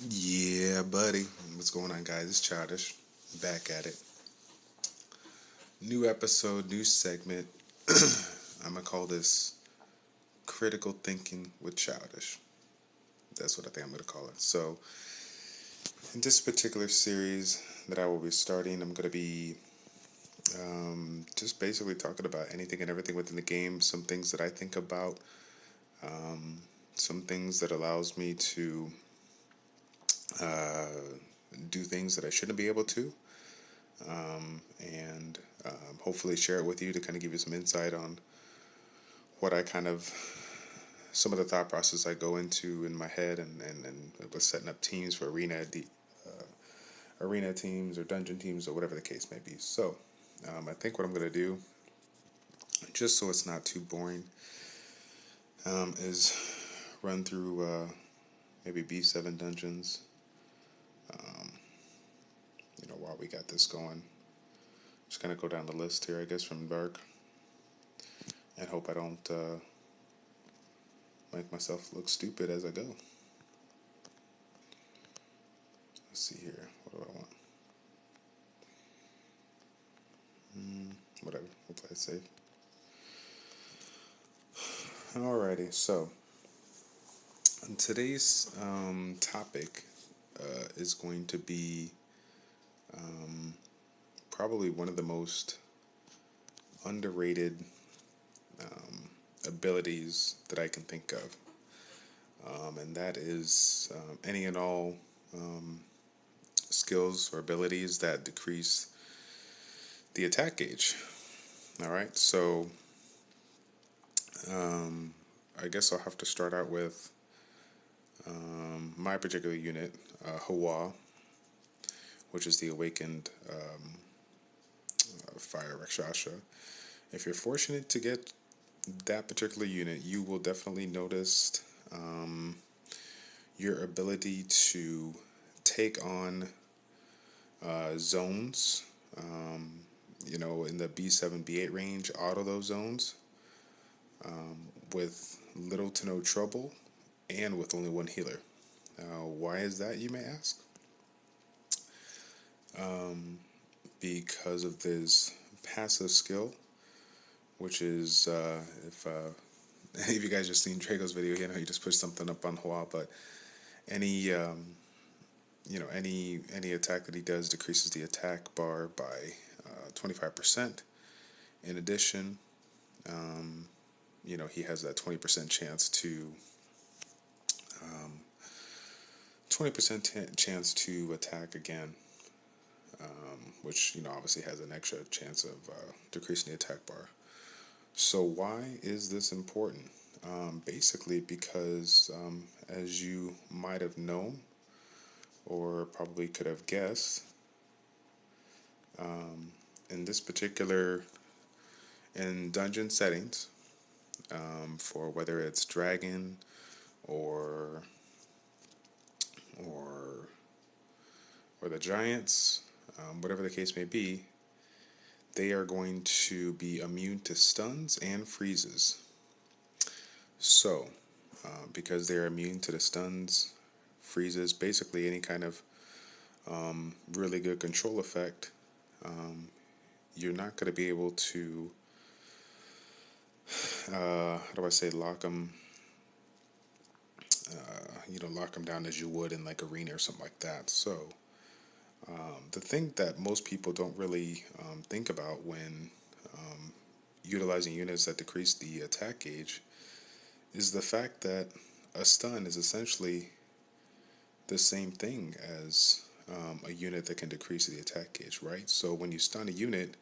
Yeah, buddy. What's going on, guys? It's Childish. Back at it. New episode, new segment. I'm going to call this Critical Thinking with Childish. That's what I think I'm going to call it. So, in this particular series that I will be starting, I'm going to be just basically talking about anything and everything within the game, some things that I think about, some things that allows me to uh, do things that I shouldn't be able to, and hopefully share it with you to kind of give you some insight on what I kind of some of the thought process I go into in my head and with setting up teams for arena teams or dungeon teams or whatever the case may be. So I think what I'm going to do, just so it's not too boring, is run through maybe B7 dungeons. While we got this going, just gonna go down the list here, I guess, from dark, and hope I don't make myself look stupid as I go. Let's see here. What do I want? Whatever. We'll play it safe. Alrighty. So today's topic is going to be probably one of the most underrated abilities that I can think of, and that is any and all skills or abilities that decrease the attack gauge. All right, so I guess I'll have to start out with my particular unit, Hawa, which is the awakened fire Rakshasa. If you're fortunate to get that particular unit, you will definitely notice your ability to take on zones, in the B7, B8 range, auto those zones with little to no trouble and with only one healer. Why is that, you may ask? Because of this passive skill, which is, if any of you guys just seen Drago's video, he just pushed something up on Hua, but any any attack that he does decreases the attack bar by 25%. In addition, he has that 20% chance to 20% chance to attack again, which obviously has an extra chance of decreasing the attack bar. So why is this important? Basically because, as you might have known or probably could have guessed, in this particular, in dungeon settings, for whether it's dragon or or or the giants, whatever the case may be, they are going to be immune to stuns and freezes. So, because they're immune to the stuns, freezes, basically any kind of really good control effect, you're not going to be able to, how do I say, lock them, lock them down as you would in like arena or something like that. So, the thing that most people don't really think about when utilizing units that decrease the attack gauge is the fact that a stun is essentially the same thing as a unit that can decrease the attack gauge, right? So when you stun a unit,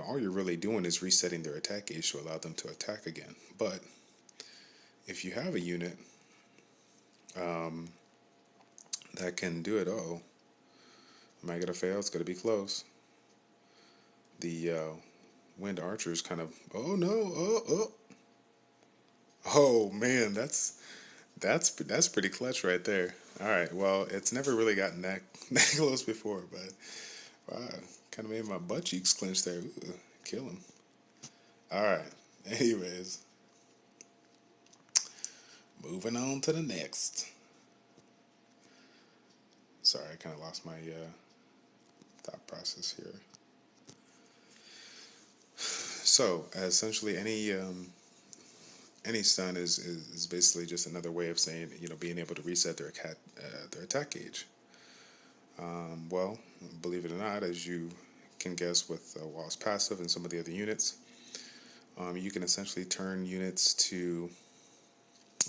all you're really doing is resetting their attack gauge to allow them to attack again. But if you have a unit that can do it, am I gonna fail? It's gonna be close. The wind archers kind of, oh no, oh man, that's pretty clutch right there. All right, well, it's never really gotten that close before, but wow, kind of made my butt cheeks clench there. Ooh, kill him. All right. Anyways, moving on to the next. Sorry, I kind of lost my thought process here. So essentially, any stun is basically just another way of saying, being able to reset their attack gauge. Well, believe it or not, as you can guess with Wall's passive and some of the other units, you can essentially turn units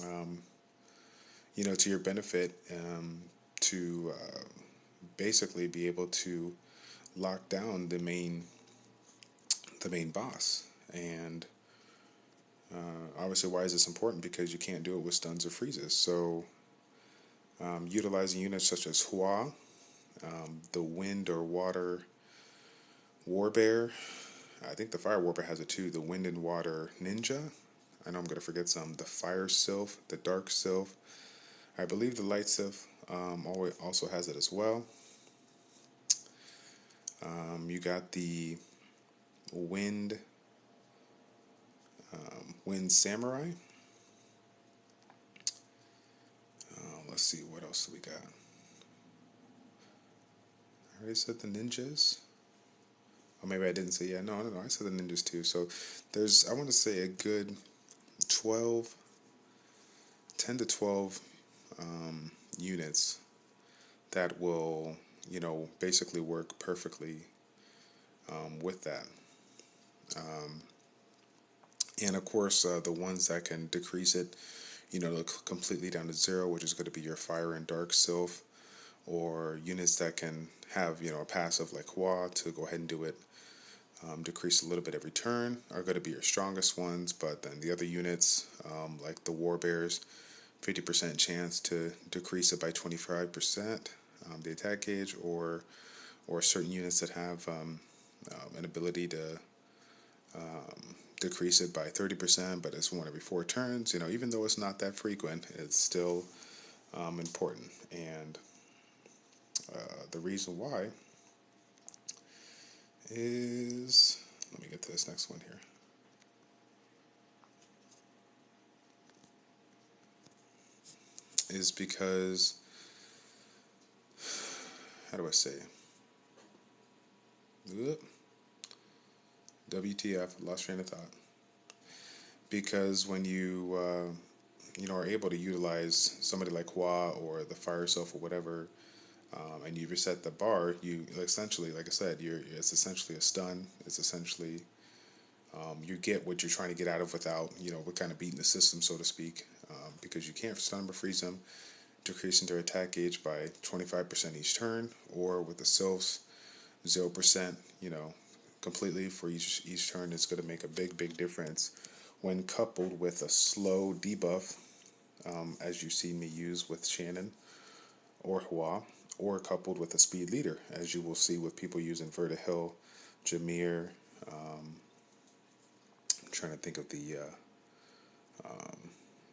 um, to your benefit, to basically be able to lock down the main boss. And obviously, why is this important? Because you can't do it with stuns or freezes. So utilizing units such as Hua, the wind or water warbear. I think the fire warbear has it too. The wind and water ninja. I know I'm going to forget some. The fire sylph, the dark sylph. I believe the light sylph also has it as well. You got the wind wind samurai. Let's see, what else do we got? I already said the ninjas. Or maybe I didn't say, yeah, no, I said the ninjas too. So there's, I want to say, a good 12, 10 to 12 units that will, basically work perfectly with that. And of course, the ones that can decrease it, completely down to 0, which is going to be your fire and dark sylph, or units that can have, a passive like Hua to go ahead and do it, decrease a little bit every turn, are going to be your strongest ones. But then the other units, like the War Bears, 50% chance to decrease it by 25%, the attack gauge, or certain units that have an ability to decrease it by 30%, but it's one every 4 turns. Even though it's not that frequent, it's still important. And the reason why is, let me get to this next one here. Is because, how do I say? WTF, lost train of thought. Because when you are able to utilize somebody like Hua or the Fire Self or whatever, and you reset the bar, you essentially, like I said, it's essentially a stun. It's essentially you get what you're trying to get out of without, we're kind of beating the system, so to speak, because you can't stun them or freeze them, decreasing their attack gauge by 25% each turn, or with the sylphs, 0%, completely for each turn. It's going to make a big difference when coupled with a slow debuff, as you see me use with Shannon or Hua, or coupled with a speed leader, as you will see with people using Vertihill, Jameer. I'm trying to think of the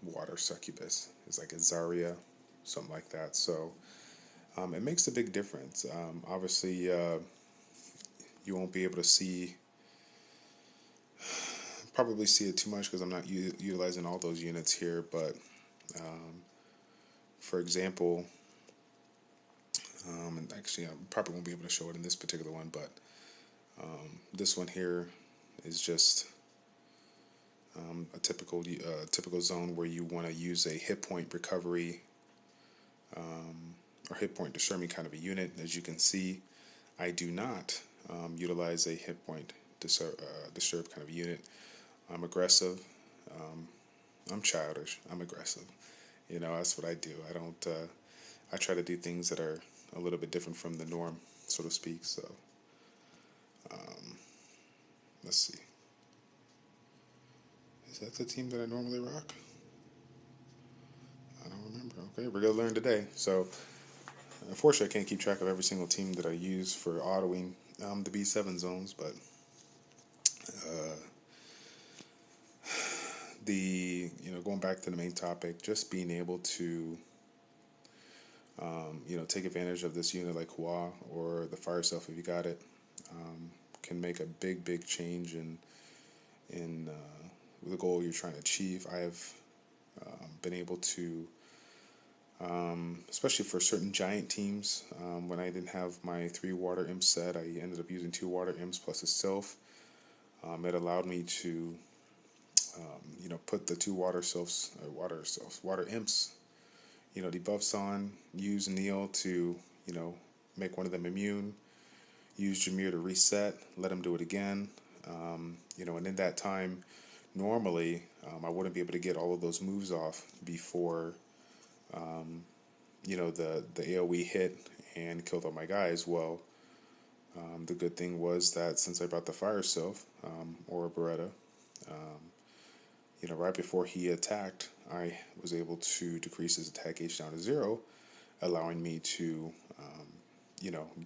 water succubus. It's like a Zarya, something like that. So it makes a big difference. Obviously, you won't be able to probably see it too much because I'm not utilizing all those units here. But for example, and actually I probably won't be able to show it in this particular one, but this one here is just a typical zone where you want to use a hit point recovery or hit point disturbing kind of a unit. As you can see, I do not utilize a hit point disturb kind of a unit. I'm aggressive. I'm childish. I'm aggressive. That's what I do. I don't. I try to do things that are a little bit different from the norm, so to speak. So, let's see. Is that the team that I normally rock? I don't remember. Okay, we're gonna learn today. So, unfortunately, I can't keep track of every single team that I use for autoing the B7 zones, but going back to the main topic, just being able to take advantage of this unit like Hua or the Fire Self if you got it, can make a big change in the goal you're trying to achieve. I have been able to especially for certain giant teams. When I didn't have my 3 water imps set, I ended up using 2 water imps plus a sylph. It allowed me to, put the 2 water sylphs, water imps, debuffs on, use Neil to, make one of them immune, use Jameer to reset, let him do it again. And in that time, normally I wouldn't be able to get all of those moves off before, the AoE hit and killed all my guys. Well, the good thing was that since I brought the Fire Sylph, or a Beretta, right before he attacked, I was able to decrease his attack H down to 0, allowing me to,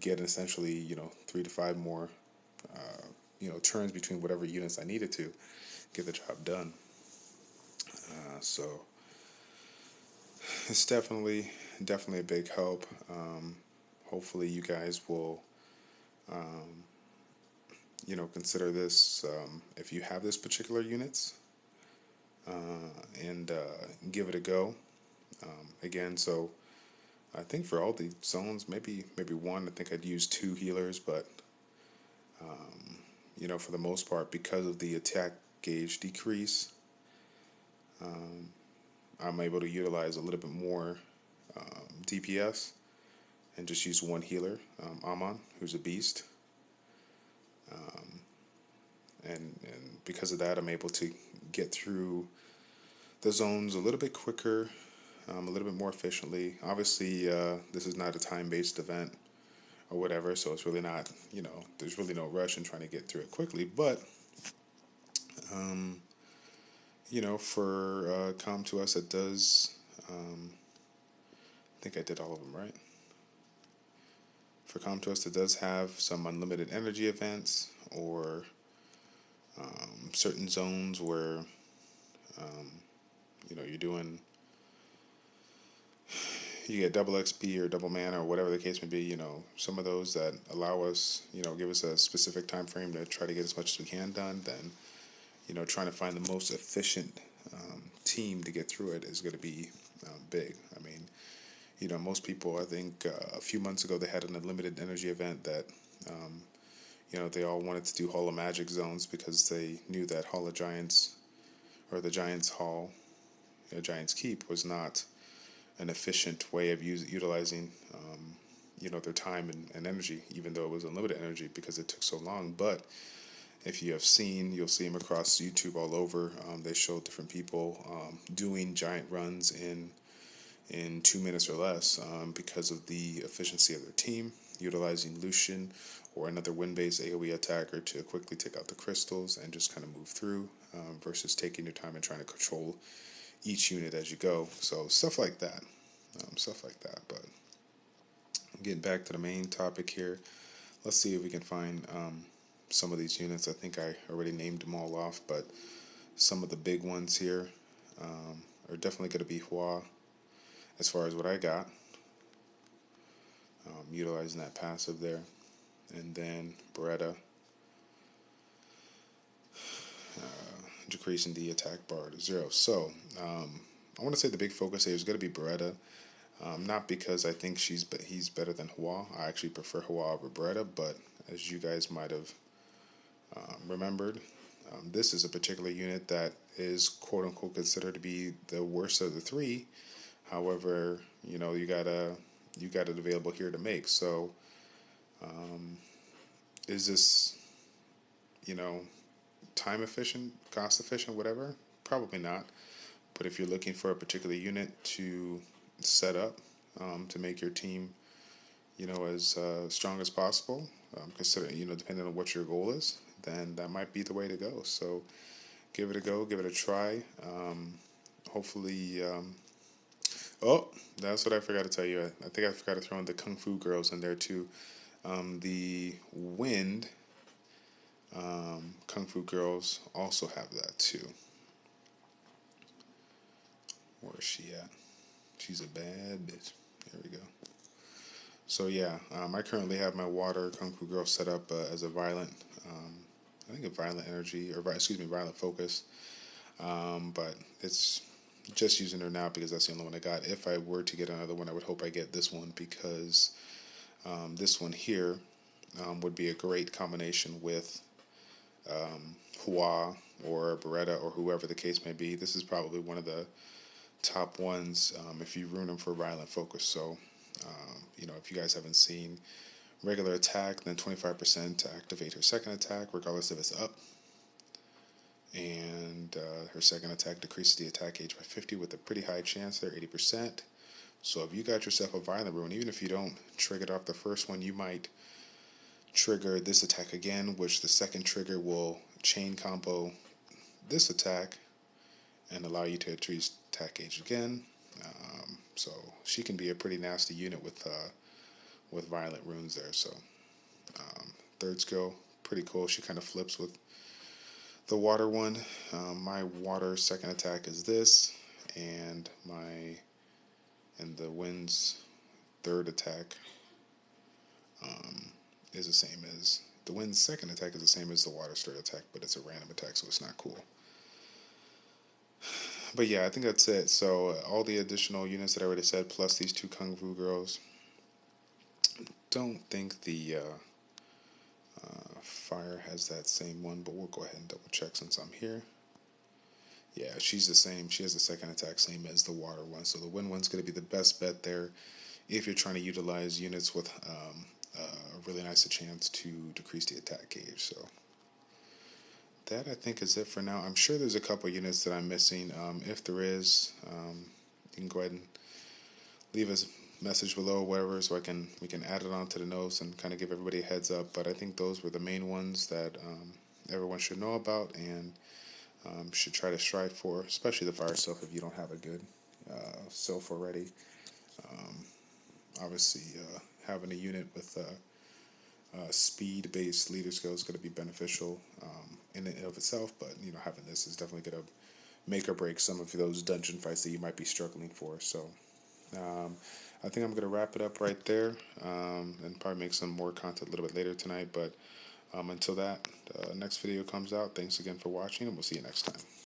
get essentially, 3 to 5 more, turns between whatever units I needed to get the job done. So it's definitely a big help. Hopefully you guys will, consider this if you have this particular units, and give it a go. Again, so I think for all the zones, maybe one. I think I'd use 2 healers, but for the most part, because of the attack gauge decrease, I'm able to utilize a little bit more DPS and just use 1 healer, Amon, who's a beast. And because of that, I'm able to get through the zones a little bit quicker, a little bit more efficiently. Obviously, this is not a time-based event or whatever, so it's really not, there's really no rush in trying to get through it quickly. But, for Come To Us, it does, I think I did all of them, right? For Come To Us, it does have some unlimited energy events, or certain zones where, you're doing, you get double XP or double mana or whatever the case may be. Some of those that allow us, give us a specific time frame to try to get as much as we can done. Then, trying to find the most efficient team to get through it is going to be big. I mean, most people, I think a few months ago, they had an unlimited energy event that, they all wanted to do Hall of Magic zones because they knew that Hall of Giants, or the Giants Hall, Giants Keep, was not an efficient way of utilizing, their time and energy, even though it was unlimited energy because it took so long. But if you have seen, you'll see them across YouTube all over. They show different people doing giant runs in 2 minutes or less, because of the efficiency of their team, utilizing Lucian or another wind-based AoE attacker to quickly take out the crystals and just kind of move through, versus taking your time and trying to control each unit as you go. So stuff like that. But getting back to the main topic here, let's see if we can find some of these units. I think I already named them all off, but some of the big ones here are definitely going to be Hua, as far as what I got, utilizing that passive there. And then Beretta, decreasing the attack bar to 0. So I want to say the big focus here is going to be Beretta. Not because I think he's better than Hua. I actually prefer Hua over Beretta, but as you guys might have remembered, this is a particular unit that is quote-unquote considered to be the worst of the 3. However, you got it available here to make. So is this, time efficient, cost efficient, whatever? Probably not. But if you're looking for a particular unit to set up, to make your team, as strong as possible, consider, depending on what your goal is, then that might be the way to go. So give it a go, give it a try. Hopefully, oh, that's what I forgot to tell you. I think I forgot to throw in the Kung Fu Girls in there too. The Wind Kung Fu Girls also have that too. Where is she at? She's a bad bitch. There we go. So yeah, I currently have my Water Kung Fu Girl set up as a violent, I think a violent energy, or violent focus. But it's, just using her now because that's the only one I got. If I were to get another one, I would hope I get this one because this one here would be a great combination with Hua or Beretta or whoever the case may be. This is probably one of the top ones if you ruin them for violent focus. So, if you guys haven't seen regular attack, then 25% to activate her second attack, regardless if it's up. And her second attack decreases the attack gauge by 50 with a pretty high chance there, 80%. So if you got yourself a violent rune, even if you don't trigger it off the first one, you might trigger this attack again, which the second trigger will chain combo this attack and allow you to increase attack gauge again. So she can be a pretty nasty unit with violent runes there. So third skill, pretty cool. She kind of flips with the water one. My water second attack is this, and the wind's third attack is the same as the wind's second attack is the same as the water's third attack, but it's a random attack, so it's not cool. But yeah, I think that's it. So all the additional units that I already said, plus these two Kung Fu girls. Don't think the fire has that same one, but we'll go ahead and double check since I'm here. Yeah, she's the same. She has the second attack, same as the water one. So the wind one's going to be the best bet there if you're trying to utilize units with a really nice chance to decrease the attack gauge. So that I think is it for now. I'm sure there's a couple units that I'm missing. If there is, you can go ahead and leave us message below, whatever, so we can add it onto the notes and kind of give everybody a heads up. But I think those were the main ones that everyone should know about and should try to strive for, especially the fire sylph if you don't have a good sylph already. Obviously, having a unit with speed-based leader skill is going to be beneficial in and of itself, but having this is definitely going to make or break some of those dungeon fights that you might be struggling for. So I think I'm going to wrap it up right there and probably make some more content a little bit later tonight. But until that next video comes out, thanks again for watching, and we'll see you next time.